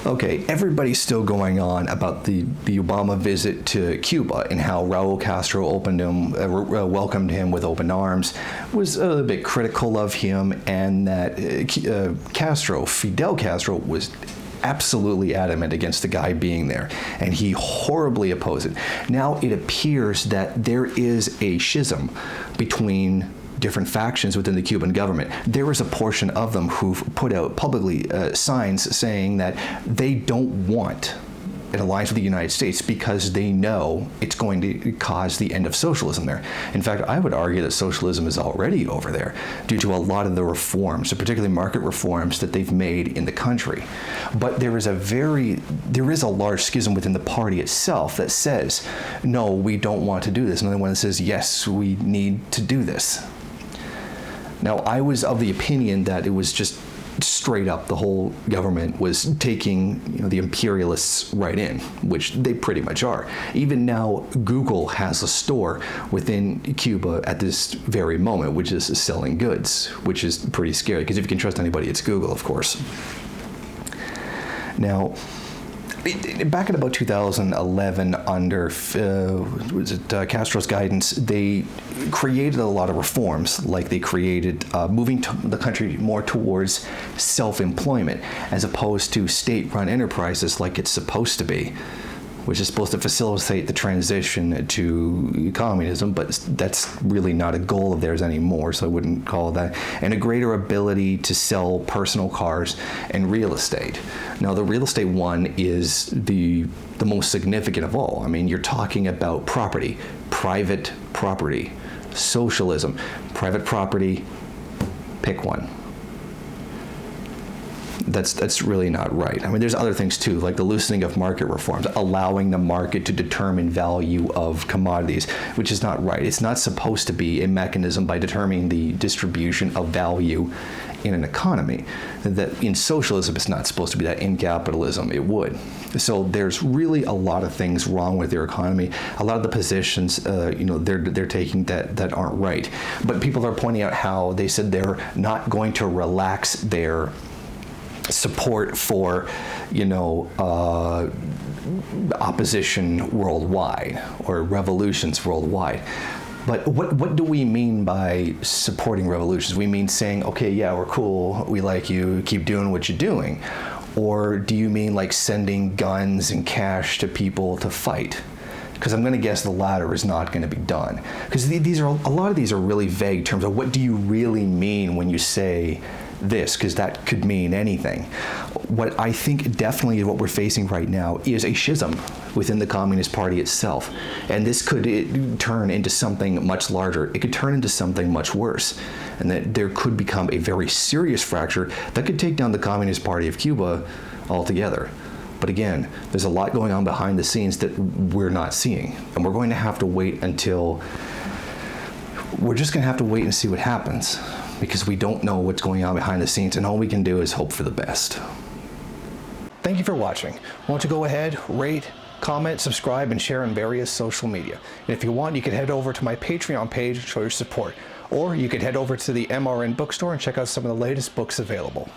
Okay, everybody's still going on about the Obama visit to Cuba and how Raul Castro welcomed him with open arms, was a bit critical of him, and that Fidel Castro was absolutely adamant against the guy being there, and he horribly opposed it. Now it appears that there is a schism between different factions within the Cuban government. There is a portion of them who've put out publicly signs saying that they don't want an alliance with the United States because they know it's going to cause the end of socialism there. In fact, I would argue that socialism is already over there due to a lot of the reforms, particularly market reforms that they've made in the country. But there is a large schism within the party itself that says, no, we don't want to do this. Another one that says, yes, we need to do this. Now, I was of the opinion that it was just straight up the whole government was taking the imperialists right in, which they pretty much are. Even now, Google has a store within Cuba at this very moment, which is selling goods, which is pretty scary, because if you can trust anybody, it's Google, of course. Now, back in about 2011, under Castro's guidance, they created a lot of reforms, like they created moving the country more towards self-employment as opposed to state-run enterprises like it's supposed to be, which is supposed to facilitate the transition to communism, but that's really not a goal of theirs anymore, so I wouldn't call it that. And a greater ability to sell personal cars and real estate. Now, the real estate one is the most significant of all. I mean, you're talking about property, private property, socialism, private property, pick one. That's really not right. I mean, there's other things too, like the loosening of market reforms, allowing the market to determine value of commodities, which is not right. It's not supposed to be a mechanism by determining the distribution of value in an economy. That in socialism, it's not supposed to be that. In capitalism, it would. So there's really a lot of things wrong with their economy. A lot of the positions, they're taking that aren't right. But people are pointing out how they said they're not going to relax their support for, opposition worldwide or revolutions worldwide. But what do we mean by supporting revolutions? We mean saying, okay, yeah, we're cool, we like you, keep doing what you're doing. Or do you mean like sending guns and cash to people to fight? Because I'm going to guess the latter is not going to be done. Because a lot of these are really vague terms of what do you really mean when you say this, because that could mean anything. What I think definitely what we're facing right now is a schism within the Communist Party itself. And this could turn into something much larger. It could turn into something much worse. And that there could become a very serious fracture that could take down the Communist Party of Cuba altogether. But again, there's a lot going on behind the scenes that we're not seeing. And we're going to have to wait and see what happens, because we don't know what's going on behind the scenes, and all we can do is hope for the best. Thank you for watching. Why don't you go ahead, rate, comment, subscribe, and share on various social media. And if you want, you can head over to my Patreon page and show your support. Or you could head over to the MRN bookstore and check out some of the latest books available.